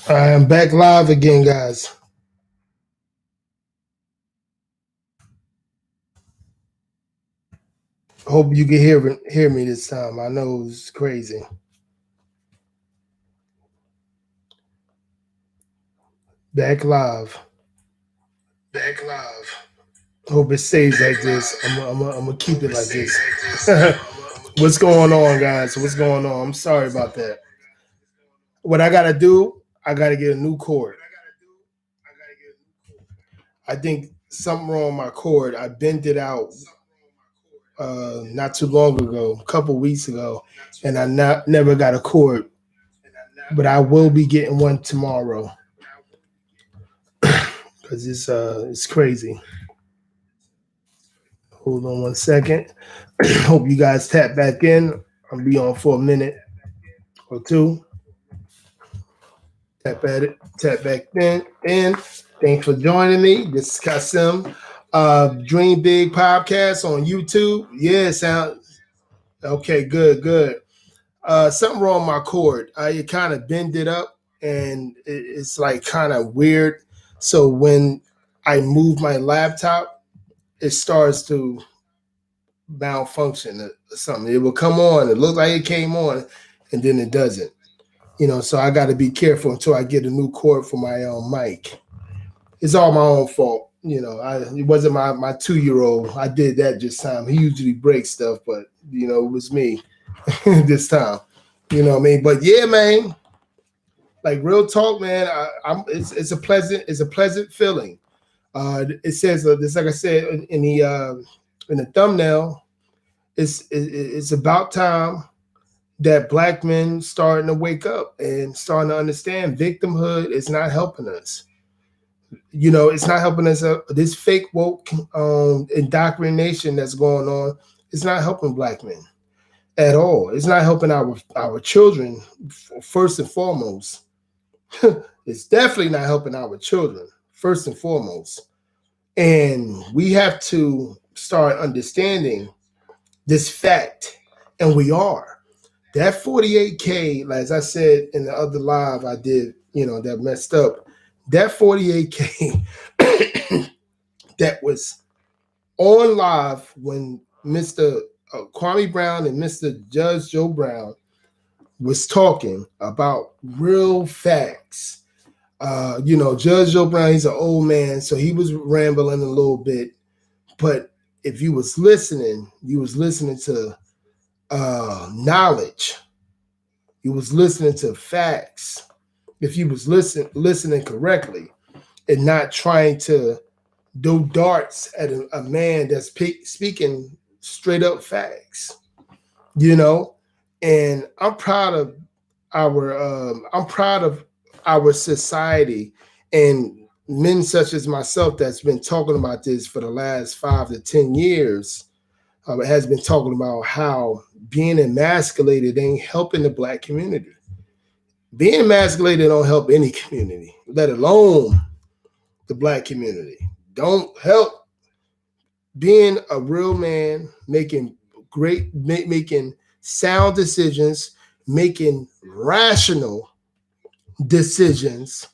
I am back live again, guys. Hope you can hear me this time. I know it's crazy. Back live. Back live. Hope it stays like Back this. live. I'm gonna keep Hope it it like stays this. like this. I'm gonna What's keep it going like on, this. guys? What's going on? I'm sorry about that. What I gotta do? I gotta get a new cord. What I gotta do? I gotta get a new cord. I think something wrong with my cord. I bent it out Something wrong with my cord. not too long ago, a couple weeks ago, Not too and I long ago, never got a cord. and But I never will got be a cord. getting one tomorrow But I will be getting because it's crazy. it's crazy. Hold on 1 second. Hope you guys tap back in. I'll be on for a minute Tap back in. or two. For a minute or two. Tap at it. Tap back in. Thanks for joining me. This is Kasim. Dream Big Podcast on YouTube. Yeah, sound okay. Good, good. Something wrong with my cord. I kind of bend it up, and it's like kind of weird. So when I move my laptop, it starts to malfunction or something. It will come on. It looks like it came on, and then it doesn't. So I got to be careful until I get a new cord for my mic. It's all my own fault. It wasn't my 2 year old. I did that this time. He usually breaks stuff, but it was me this time. You know what I mean? But yeah, man, like real talk, man. It's a pleasant feeling. It says this, like I said in the thumbnail. It's about time that black men starting to wake up and starting to understand victimhood is not helping us. It's not helping us. This fake woke indoctrination that's going on is not helping black men at all. It's not helping our children first and foremost. It's definitely not helping our children first and foremost. And we have to start understanding this fact, and we are. That 48K, as I said in the other live I did, that messed up. That 48K that was on live when Mr. Kwame Brown and Mr. Judge Joe Brown was talking about real facts. Judge Joe Brown, he's an old man, so he was rambling a little bit. But if you was listening to knowledge. You was listening to facts. If you was listening correctly and not trying to do darts at a man that's speaking straight up facts, you know. And I'm proud of our society and men such as myself that's been talking about this for the last 5 to 10 years. Has been talking about how being emasculated ain't helping the black community. Being emasculated don't help any community, let alone the black community. Don't help being a real man, making sound decisions, making rational decisions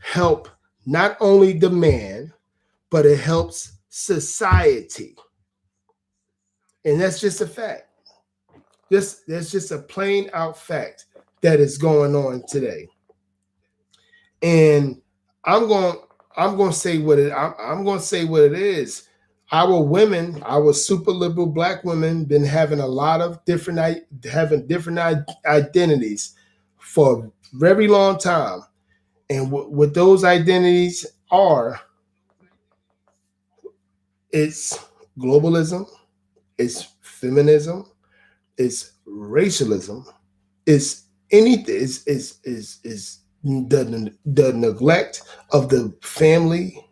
help not only the man, but it helps society. And that's just a fact. That's just a plain out fact that is going on today. And I'm going I'm going to say I'm going to say what it is. Our women, our super liberal black women, been having a lot of having different identities for a very long time, and what those identities are, it's globalism, it's feminism, it's racialism, is anything is the neglect of the family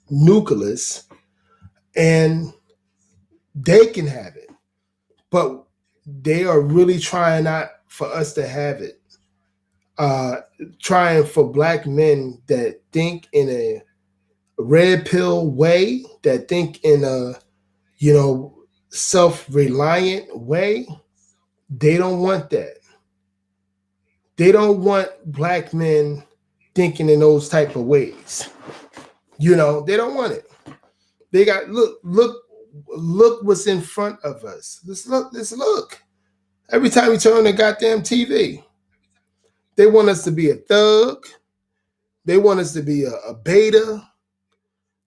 nucleus, and they can have it, but they are really trying not for us to have it. uh Trying for black men that think in a red pill way, that think in a you know self-reliant way. They don't want that. They don't want black men thinking in those type of ways. You know, they don't want it. They got look what's in front of us. Let's look. Every time we turn on the goddamn TV, they want us to be a thug. They want us to be a beta.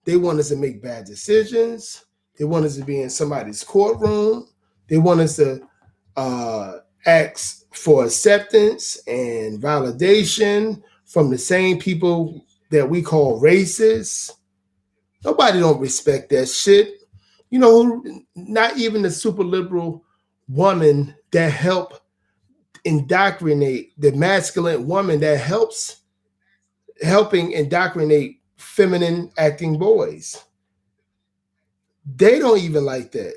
They want us to make bad decisions. They want us to be in somebody's courtroom. They want us to ask for acceptance and validation from the same people that we call racists. Nobody don't respect that shit. You know, not even the super liberal woman that help indoctrinate the masculine woman that helping indoctrinate feminine acting boys. They don't even like that,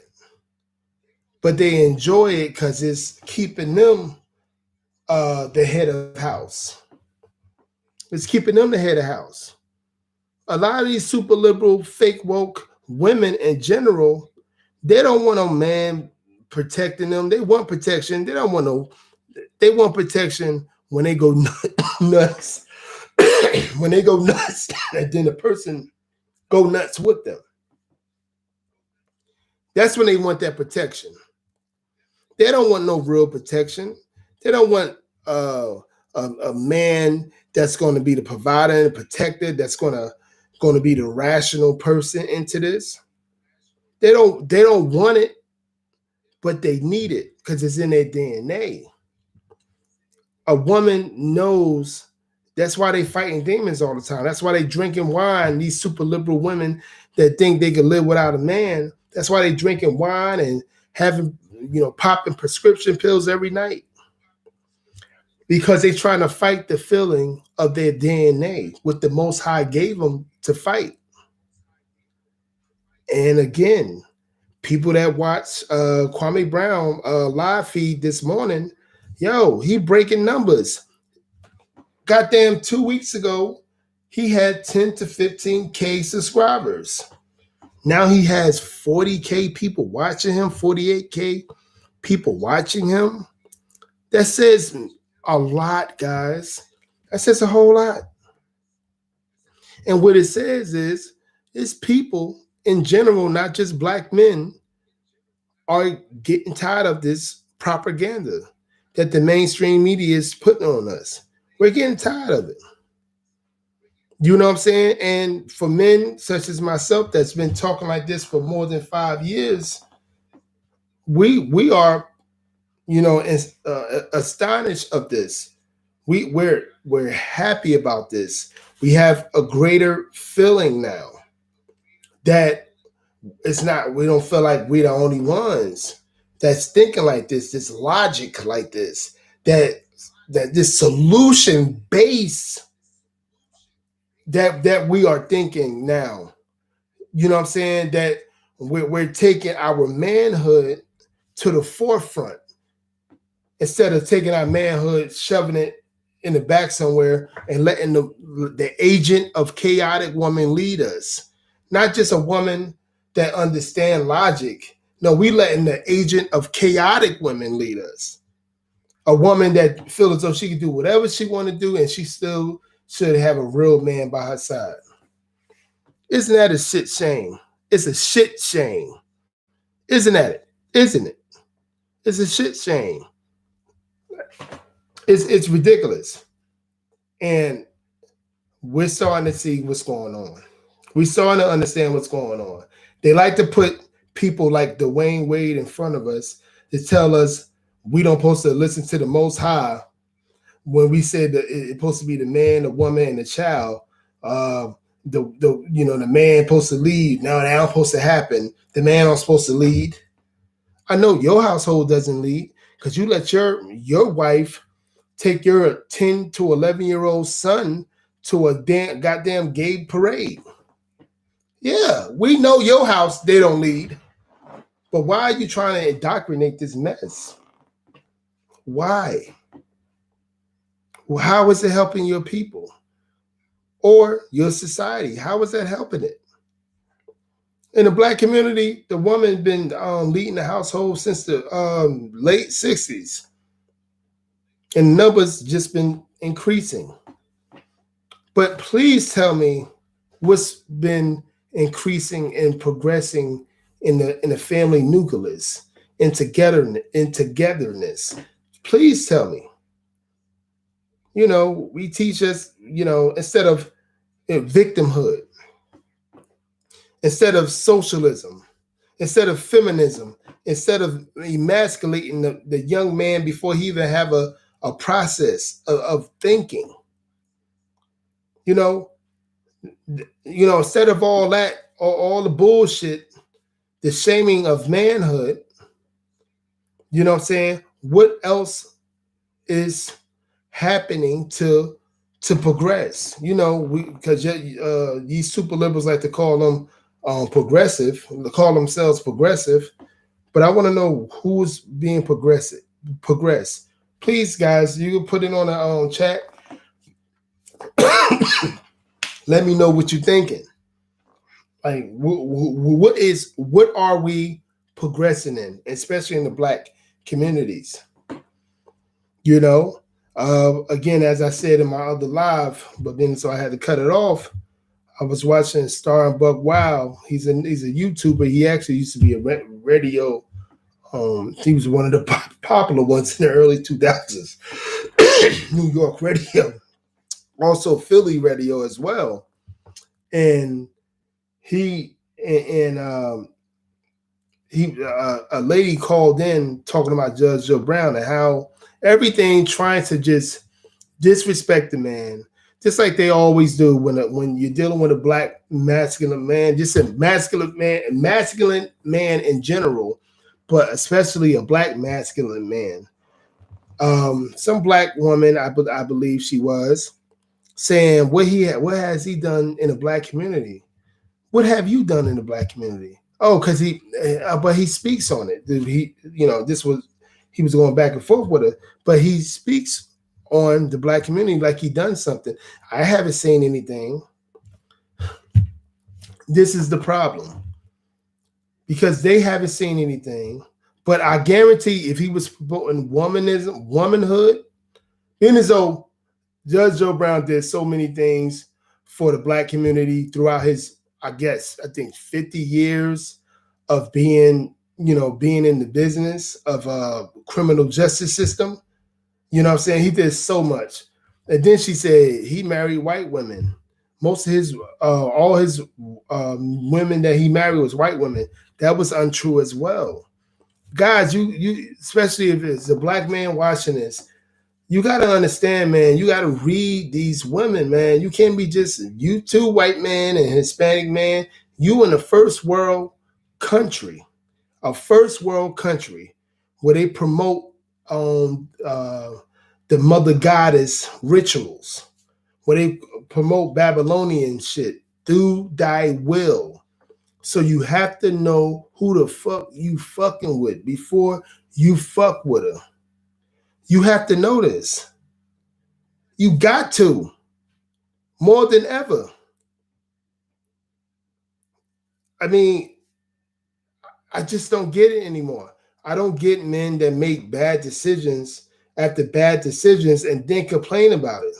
but they enjoy it because it's keeping them the head of house. It's keeping them the head of house. A lot of these super liberal, fake woke women in general, they don't want no man protecting them. They want protection. They don't want no. They want protection when they go nuts. When they go nuts, and then the person go nuts with them. That's when they want that protection. They don't want no real protection. They don't want a man that's going to be the provider and the protector. That's going to be the rational person into this. They don't want it, but they need it because it's in their DNA. A woman knows. That's why they fighting demons all the time. That's why they drinking wine. These super liberal women that think they can live without a man. That's why they drinking wine and having, popping prescription pills every night. Because they trying to fight the feeling of their DNA, what the Most High gave them to fight. And again, people that watch Kwame Brown live feed this morning, he breaking numbers. Goddamn, 2 weeks ago, he had 10 to 15K subscribers. Now he has 40K people watching him, 48K people watching him. That says a lot, guys. That says a whole lot. And what it says is, it's people in general, not just black men, are getting tired of this propaganda that the mainstream media is putting on us. We're getting tired of it. You know what I'm saying? And for men such as myself that's been talking like this for more than 5 years, we are, astonished of this. We're happy about this. We have a greater feeling now that it's not. We don't feel like we're the only ones that's thinking like this logic like this, that this solution base that we are thinking now. You know what I'm saying? That we're taking our manhood to the forefront instead of taking our manhood, shoving it in the back somewhere and letting the agent of chaotic woman lead us. Not just a woman that understand logic. No, we letting the agent of chaotic women lead us. A woman that feels as though she can do whatever she want to do and she still should have a real man by her side. Isn't that a shit shame? It's a shit shame. Isn't that it? Isn't it? It's a shit shame. It's ridiculous. And we're starting to see what's going on. We're starting to understand what's going on. They like to put people like Dwayne Wade in front of us to tell us we don't supposed to listen to the Most High when we said that it's supposed to be the man, the woman, and the child. The man supposed to lead. Now that ain't supposed to happen. The man not supposed to lead. I know your household doesn't lead because you let your wife take your 10 to 11-year-old son to a goddamn gay parade. Yeah, we know your house, they don't lead. But why are you trying to indoctrinate this mess? Why? Well, how is it helping your people or your society? How is that helping it? In the black community, the woman been leading the household since the late 60s. And numbers just been increasing. But please tell me what's been increasing and progressing in the family nucleus, in togetherness. Please tell me. We teach us, instead of victimhood, instead of socialism, instead of feminism, instead of emasculating the young man before he even have a process of thinking, you know, instead of all that, all the bullshit, the shaming of manhood, you know what I'm saying? What else is happening to progress? We because these super liberals like to call them progressive, they call themselves progressive, but I want to know who's being progress. Please, guys, you can put it on the chat. Let me know what you're thinking. Like, what are we progressing in, especially in the black communities? You know, again, as I said in my other live, but then so I had to cut it off. I was watching Star and Buck Wow. He's a YouTuber. He actually used to be a radio. He was one of the popular ones in the early 2000s. New York radio, also Philly radio as well. And he a lady called in talking about Judge Joe Brown and how everything trying to just disrespect the man, just like they always do when you're dealing with a black masculine man, just a masculine man in general, but especially a black masculine man. Some black woman, I believe she was saying what has he done in the black community? What have you done in the black community? Oh, because but he speaks on it. He was going back and forth with her, but he speaks on the black community like he done something. I haven't seen anything. This is the problem because they haven't seen anything. But I guarantee if he was promoting womanhood, then as though Judge Joe Brown did so many things for the black community throughout his, I think 50 years of being in the business of criminal justice system. You know what I'm saying? He did so much. And then she said he married white women. Most of all his women that he married was white women. That was untrue as well. Guys, you especially if it's a black man watching this, you got to understand, man. You got to read these women, man. You can't be just you two white man and Hispanic man. You in a first world country, where they promote the mother goddess rituals, where they promote Babylonian shit. Do thy will. So you have to know who the fuck you fucking with before you fuck with her. You have to know this. You got to, more than ever. I mean, I just don't get it anymore. I don't get men that make bad decisions after bad decisions and then complain about it.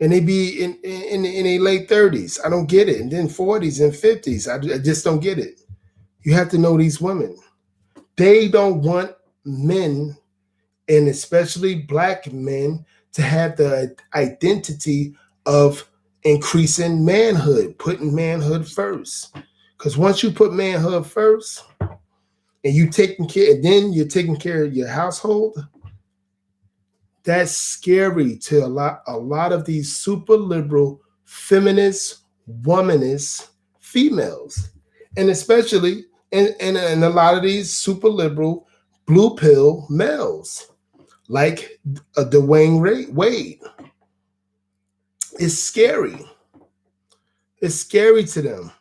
And they be in their late 30s. I don't get it. And then 40s and 50s. I just don't get it. You have to know these women. They don't want men, and especially black men, to have the identity of increasing manhood, putting manhood first. Because once you put manhood first and you're taking care of your household, that's scary to a lot of these super liberal, feminist, womanist females. And especially in a lot of these super liberal blue pill males, like Dwayne Wade. It's scary. It's scary to them.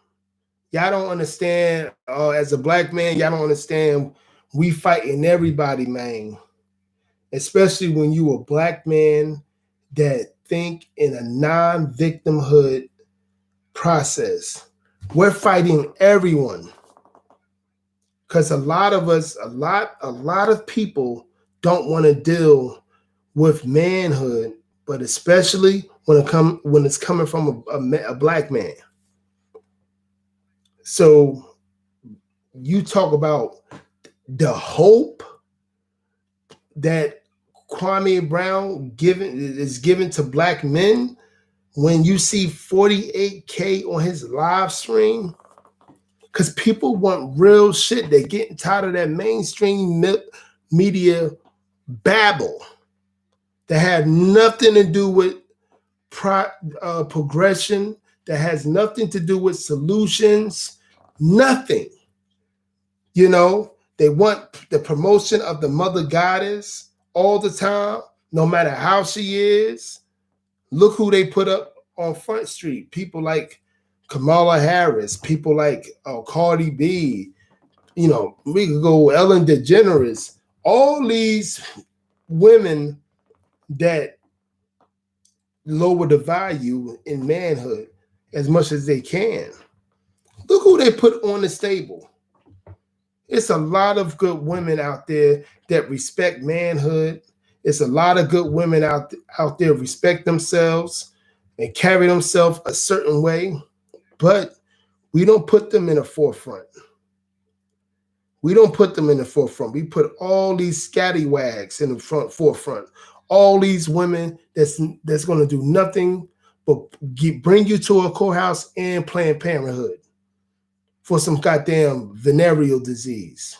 Y'all don't understand. As a black man, y'all don't understand. We fighting everybody, man. Especially when you a black man that think in a non-victimhood process. We're fighting everyone. Because a lot of us, a lot of people don't want to deal with manhood but especially when it's coming from a black man. So you talk about the hope that Kwame Brown given to black men when you see 48K on his live stream, because people want real shit. They're getting tired of that mainstream media babble that had nothing to do with progression, that has nothing to do with solutions, nothing. You know, they want the promotion of the mother goddess all the time, no matter how she is. Look who they put up on Front Street. People like Kamala Harris, people like Cardi B. You know, we could go Ellen DeGeneres. All these women that lower the value in manhood as much as they can. Look who they put on the stable. It's a lot of good women out there that respect manhood. It's a lot of good women out there respect themselves and carry themselves a certain way, but we don't put them in the forefront. We don't put them in the forefront. We put all these scattywags in the forefront. All these women that's going to do nothing but bring you to a courthouse and Planned Parenthood for some goddamn venereal disease.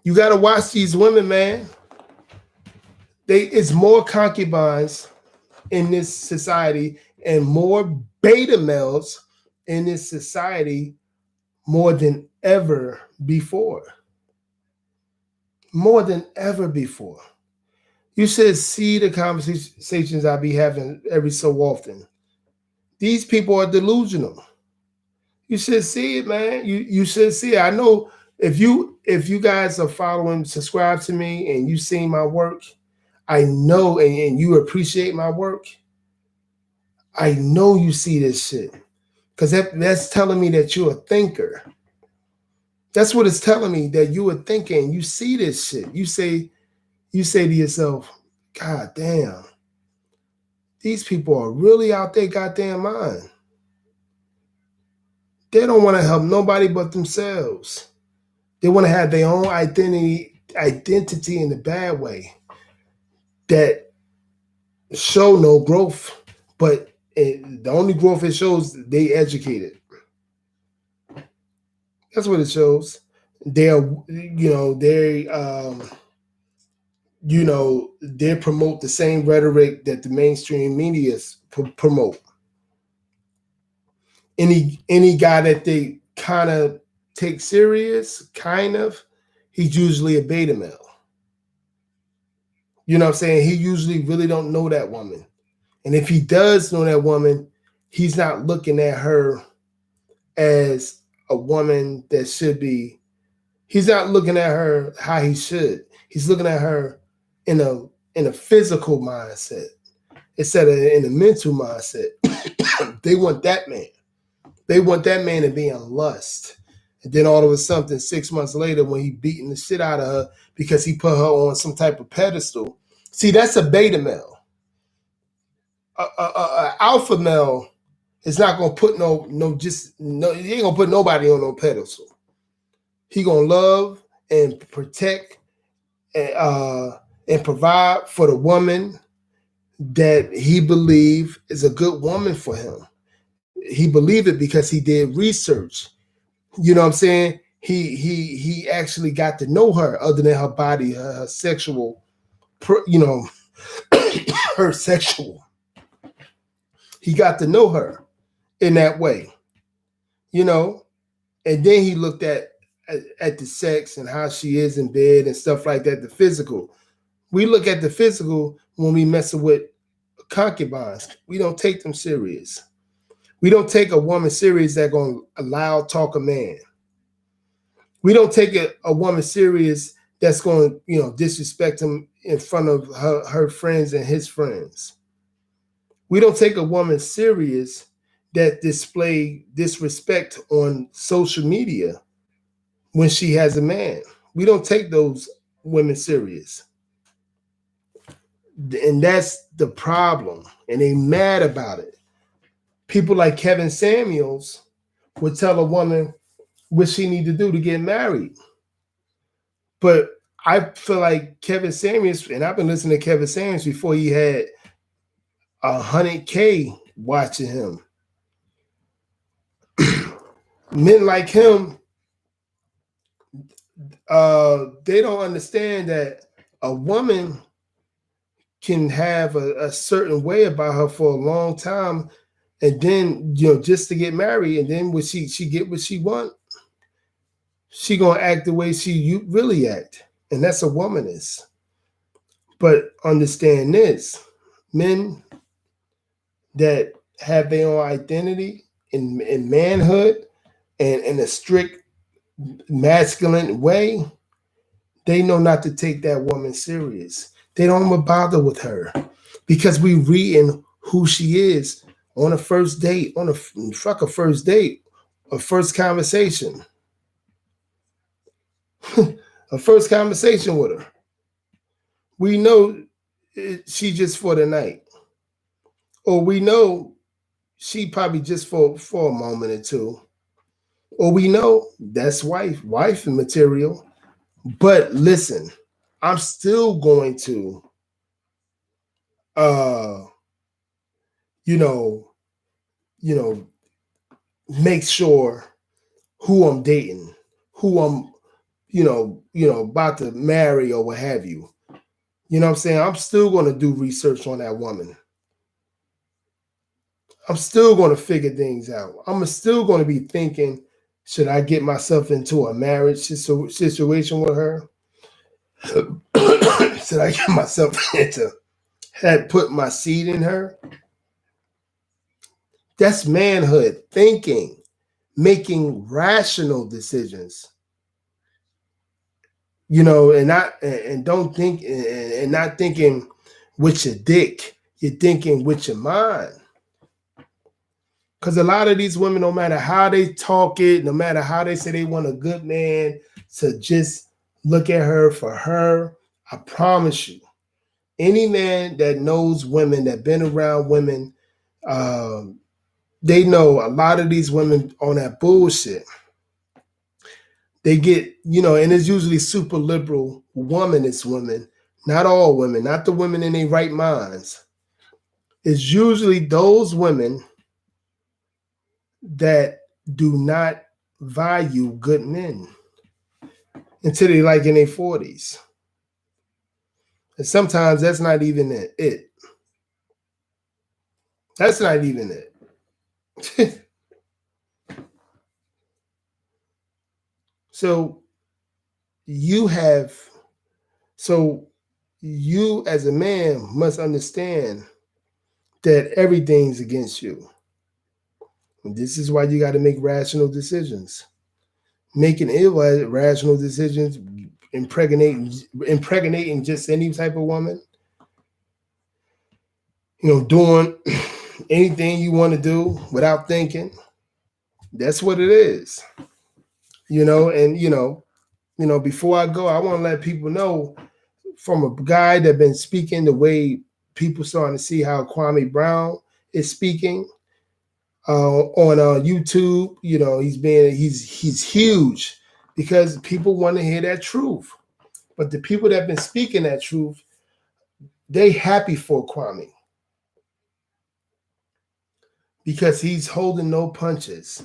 You got to watch these women, man. It's more concubines in this society and more beta males in this society more than ever before. More than ever before. You should see the conversations I be having every so often. These people are delusional. You should see it, man. You should see it. I know if you guys are following, subscribe to me, and you see my work, I know, and you appreciate my work. I know you see this shit because that's telling me that you're a thinker. That's what it's telling me, that you are thinking. You see this shit. You say to yourself, God damn, these people are really out their goddamn mind. They don't want to help nobody but themselves. They want to have their own identity in the bad way that show no growth, but the only growth it shows, they educated. That's what it shows. They're, they promote the same rhetoric that the mainstream media promote. Any guy that they kind of take serious, he's usually a beta male. You know what I'm saying? He usually really don't know that woman. And if he does know that woman, he's not looking at her as a woman that should be. He's not looking at her how he should. He's looking at her in a physical mindset instead of in a mental mindset. They want that man. They want that man to be in lust. And then all of a sudden, 6 months later, when he beating the shit out of her because he put her on some type of pedestal. See, that's a beta male. A alpha male is not gonna put he ain't gonna put nobody on no pedestal. He gonna love and protect and provide for the woman that he believe is a good woman for him. He believed it because he did research. You know what I'm saying? He actually got to know her other than her body, her sexual, her sexual. He got to know her in that way, and then he looked at the sex and how she is in bed and stuff like that, the physical. We look at the physical when we messing with concubines. We don't take them serious. We don't take a woman serious that gonna allow talk a man. We don't take a woman serious that's going to, disrespect him in front of her friends and his friends. We don't take a woman serious that display disrespect on social media when she has a man. We don't take those women serious. And that's the problem. And they mad about it. People like Kevin Samuels would tell a woman what she need to do to get married. But I feel like Kevin Samuels, and I've been listening to Kevin Samuels before he had 100K watching him. Men like him, they don't understand that a woman can have a certain way about her for a long time, and then just to get married, and then when she get what she want, she gonna act the way you really act, and that's a woman is. But understand this: men that have their own identity in manhood and in a strict masculine way, they know not to take that woman serious. They don't even bother with her because we reading who she is on a first date, on a first date, a first conversation, a first conversation with her. We know she just for the night, or we know she probably just for a moment or two, or we know that's wife material. But listen, I'm still going to uh you know you know make sure who I'm dating, who I'm about to marry or what have you. You know what I'm saying? I'm still going to do research on that woman. I'm still going to figure things out. I'm still going to be thinking, should I get myself into a marriage situation with her? Should I get myself into had put my seed in her? That's manhood thinking, making rational decisions. And not and don't think and not thinking with your dick. You're thinking with your mind. Because a lot of these women, no matter how they talk it, no matter how they say they want a good man to just look at her for her, I promise you, any man that knows women, that been around women, um, they know a lot of these women on that bullshit. They get, and it's usually super liberal womanist women, not all women, not the women in their right minds. It's usually those women that do not value good men until they like in their 40s. And sometimes that's not even it. That's not even it. So you have, so you as a man must understand that everything's against you. And this is why you got to make rational decisions. Making irrational decisions, impregnating just any type of woman, doing anything you want to do without thinking. That's what it is. And before I go, I want to let people know from a guy that been speaking the way people starting to see how Kwame Brown is speaking on YouTube. He's huge because people want to hear that truth. But the people that have been speaking that truth, they happy for Kwame because he's holding no punches.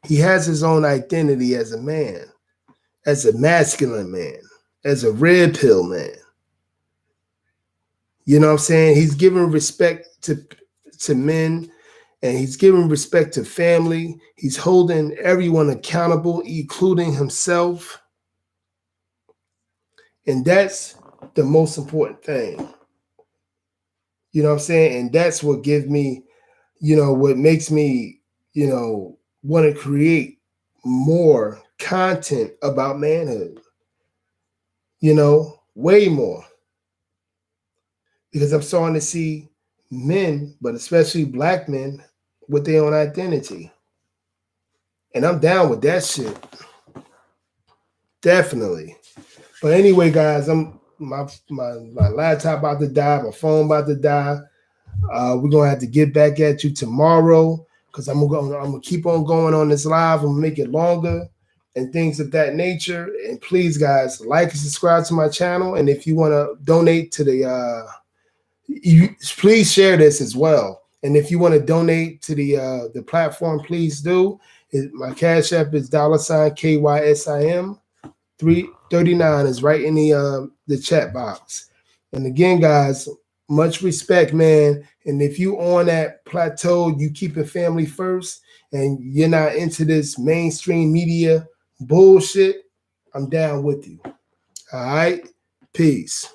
He has his own identity as a man, as a masculine man, as a red pill man. You know what I'm saying? He's giving respect to men, and he's giving respect to family. He's holding everyone accountable, including himself. And that's the most important thing. You know what I'm saying? And that's what gives me, what makes me, want to create more content about manhood. Way more. Because I'm starting to see men, but especially black men, with their own identity. And I'm down with that shit. Definitely. But anyway, guys, my laptop about to die, my phone about to die. We're gonna have to get back at you tomorrow because I'm gonna keep on going on this live. I'm gonna make it longer and things of that nature. And please, guys, like and subscribe to my channel. And if you want to donate to the, please share this as well. And if you want to donate to the platform, please do. My cash app is $KYSIM 339 is right in the chat box. And again, guys, much respect, man. And if you on that plateau, you keeping family first, and you're not into this mainstream media bullshit, I'm down with you. All right, peace.